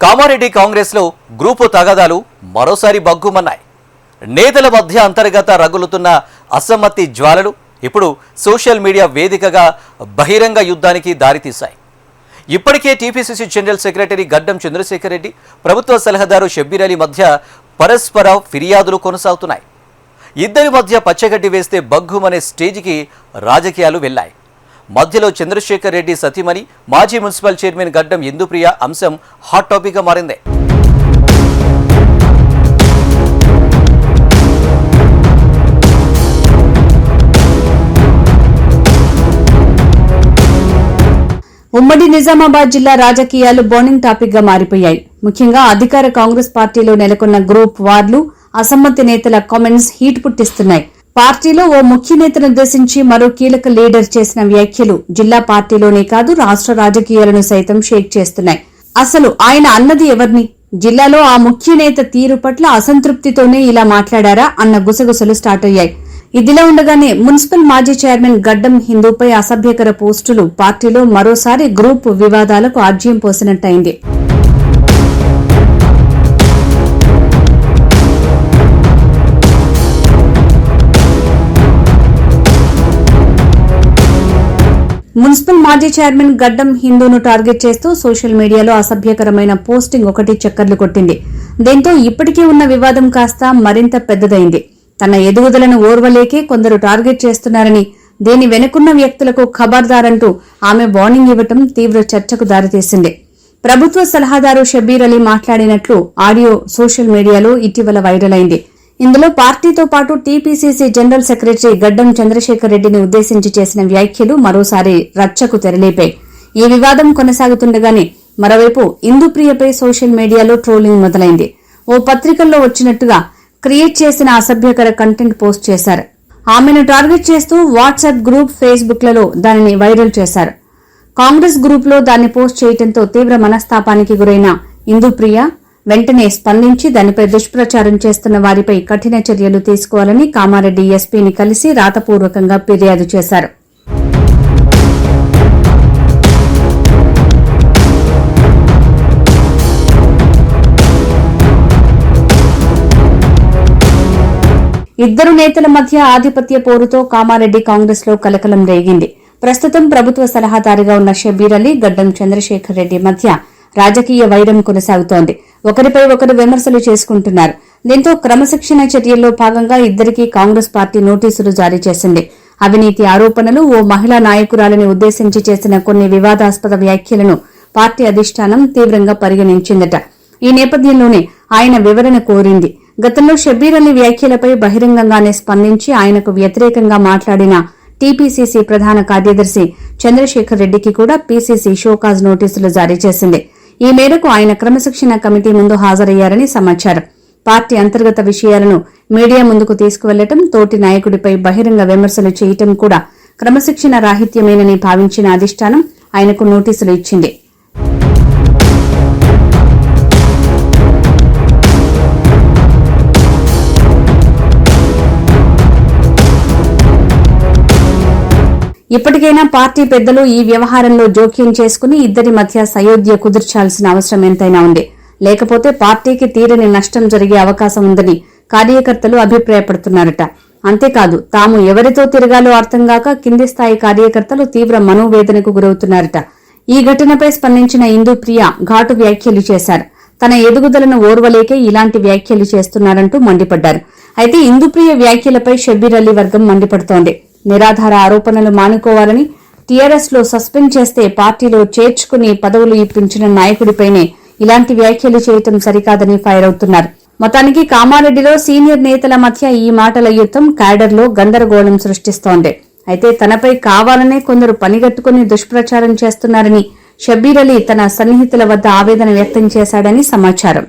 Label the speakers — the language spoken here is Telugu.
Speaker 1: కామారెడ్డి కాంగ్రెస్ లో గ్రూపు తగాదాలు మరోసారి బగ్గుమన్నాయి. నేతల మధ్య అంతర్గత రగులుతున్న అసమ్మతి జ్వాలలు ఇప్పుడు సోషల్ మీడియా వేదికగా బహిరంగ యుద్ధానికి దారితీశాయి. ఇప్పటికే టీపీసీసీ జనరల్ సెక్రటరీ గడ్డం చంద్రశేఖర్ రెడ్డి, ప్రభుత్వ సలహాదారు షబ్బీర్ అలీ మధ్య పరస్పర ఫిర్యాదులు కొనసాగుతున్నాయి. ఇద్దరి మధ్య పచ్చగడ్డి వేస్తే బగ్గుమనే స్టేజికి రాజకీయాలు వెళ్లాయి. మధ్యలో చంద్రశేఖర్ రెడ్డి సతీమణి మాజీ మున్సిపల్ చైర్మన్ గడ్డం ఇందుప్రియ అంశం హాట్ టాపిక్ గా మారింది.
Speaker 2: ఉమ్మడి నిజామాబాద్ జిల్లా రాజకీయాలు బర్నింగ్ టాపిక్ గా మారిపోయాయి. ముఖ్యంగా అధికార కాంగ్రెస్ పార్టీలో నెలకొన్న గ్రూప్ వార్లు, అసమ్మతి నేతల కామెంట్స్ హీట్ పుట్టిస్తున్నాయి. పార్టీలో ఓ ముఖ్య నేతను ఉద్దేశించి మరో కీలక లీడర్ చేసిన వ్యాఖ్యలు జిల్లా పార్టీలోనే కాదు రాష్ట్ర రాజకీయాలను సైతం షేక్ చేస్తున్నాయి. అసలు ఆయన అన్నది ఎవరిని? జిల్లాలో ఆ ముఖ్య నేత తీరు పట్ల అసంతృప్తితోనే ఇలా మాట్లాడారా అన్న గుసగుసలు స్టార్ట్ అయ్యాయి. ఇదిలా ఉండగానే మున్సిపల్ మాజీ చైర్మన్ గడ్డం హిందూపై అసభ్యకర పోస్టులు పార్టీలో మరోసారి గ్రూప్ వివాదాలకు ఆజ్యం పోసినట్టయింది. మున్సిపల్ మాజీ చైర్మన్ గడ్డం హిందూను టార్గెట్ చేస్తూ సోషల్ మీడియాలో అసభ్యకరమైన పోస్టింగ్ ఒకటి చక్కర్లు కొట్టింది. దీంతో ఇప్పటికే ఉన్న వివాదం కాస్త మరింత పెద్దదైంది. తన ఎదుగుదలను ఓర్వలేకే కొందరు టార్గెట్ చేస్తున్నారని, దీని వెనుకున్న వ్యక్తులకు ఖబర్దారంటూ ఆమె వార్నింగ్ ఇవ్వటం తీవ్ర చర్చకు దారితీసింది. ప్రభుత్వ సలహాదారు షబ్బీర్ అలీ మాట్లాడినట్లు ఆడియో సోషల్ మీడియాలో ఇటీవల వైరల్ అయింది. ఇందులో పార్టీతో పాటు టీపీసీసీ జనరల్ సెక్రటరీ గడ్డం చంద్రశేఖర్ రెడ్డిని ఉద్దేశించి చేసిన వ్యాఖ్యలు మరోసారి రచ్చకు తెరలేపాయి. ఈ వివాదం కొనసాగుతుండగానే మరోవైపు ఇందుప్రియపై సోషల్ మీడియాలో ట్రోలింగ్ మొదలైంది. ఓ పత్రికల్లో వచ్చినట్టుగా క్రియేట్ చేసిన అసభ్యకర కంటెంట్ పోస్ట్ చేశారు. ఆమెను టార్గెట్ చేస్తూ వాట్సాప్ గ్రూప్, ఫేస్బుక్లలో దానిని వైరల్ చేశారు. కాంగ్రెస్ గ్రూప్లో దాన్ని పోస్ట్ చేయడంతో తీవ్ర మనస్తాపానికి గురైన ఇందుప్రియ వెంటనే స్పందించి దానిపై దుష్ప్రచారం చేస్తున్న వారిపై కఠిన చర్యలు తీసుకోవాలని కామారెడ్డి ఎస్పీని కలిసి రాతపూర్వకంగా ఫిర్యాదు చేశారు. ఇద్దరు నేతల మధ్య ఆధిపత్య పోరుతో కామారెడ్డి కాంగ్రెస్ లో కలకలం రేగింది. ప్రస్తుతం ప్రభుత్వ సలహాదారుగా ఉన్న షబ్బీర్ అలీ, గడ్డం చంద్రశేఖర్ రెడ్డి మధ్య రాజకీయ వైరం కొనసాగుతోంది. ఒకరిపై ఒకరు విమర్శలు చేసుకుంటున్నారు. దీంతో క్రమశిక్షణ చర్యల్లో భాగంగా ఇద్దరికీ కాంగ్రెస్ పార్టీ నోటీసులు జారీ చేసింది. అవినీతి ఆరోపణలు, ఓ మహిళా నాయకురాలిని ఉద్దేశించి చేసిన కొన్ని వివాదాస్పద వ్యాఖ్యలను పార్టీ అధిష్టానం తీవ్రంగా పరిగణించిందట. ఈ నేపథ్యంలోనే ఆయన వివరణ కోరింది. గతంలో షబ్బీర్ అలీ వ్యాఖ్యలపై బహిరంగంగానే స్పందించి ఆయనకు వ్యతిరేకంగా మాట్లాడిన టీపీసీసీ ప్రధాన కార్యదర్శి చంద్రశేఖర్ రెడ్డికి కూడా పీసీసీ షోకాజ్ నోటీసులు జారీ చేసింది. ఈ మేరకు ఆయన క్రమశిక్షణ కమిటీ ముందు హాజరయ్యారని సమాచారం. పార్టీ అంతర్గత విషయాలను మీడియా ముందుకు తీసుకువెళ్లటం, తోటి నాయకుడిపై బహిరంగ విమర్శలు చేయటం కూడా క్రమశిక్షణ రాహిత్యమేనని భావించిన అధిష్టానం ఆయనకు నోటీసులు ఇచ్చింది. ఇప్పటికైనా పార్టీ పెద్దలు ఈ వ్యవహారంలో జోక్యం చేసుకుని ఇద్దరి మధ్య సయోధ్య కుదుర్చాల్సిన అవసరం ఎంతైనా ఉంది. లేకపోతే పార్టీకి తీరని నష్టం జరిగే అవకాశం ఉందని కార్యకర్తలు అభిప్రాయపడుతున్నారట. అంతేకాదు, తాము ఎవరితో తిరగాలో అర్థం కాక కింది స్థాయి కార్యకర్తలు తీవ్ర మనోవేదనకు గురవుతున్నారట. ఈ ఘటనపై స్పందించిన ఇందుప్రియ ఘాటు వ్యాఖ్యలు చేశారు. తన ఎదుగుదలను ఓర్వలేకే ఇలాంటి వ్యాఖ్యలు చేస్తున్నారంటూ మండిపడ్డారు. అయితే ఇందుప్రియ వ్యాఖ్యలపై షబ్బీర్ అలీ వర్గం మండిపడుతోంది. నిరాధార ఆరోపణలు మానుకోవాలని, టీఆర్ఎస్ లో సస్పెండ్ చేస్తే పార్టీలో చేర్చుకుని పదవులు ఇప్పించిన నాయకుడిపైనే ఇలాంటి వ్యాఖ్యలు చేయటం సరికాదని ఫైర్ అవుతున్నారు. మొత్తానికి కామారెడ్డిలో సీనియర్ నేతల మధ్య ఈ మాటల యుద్ధం క్యాడర్లో గందరగోళం సృష్టిస్తోంది. అయితే తనపై కావాలనే కొందరు పనిగట్టుకుని దుష్ప్రచారం చేస్తున్నారని షబ్బీర్ అలీ తన సన్నిహితుల వద్ద ఆవేదన వ్యక్తం చేశాడని సమాచారం.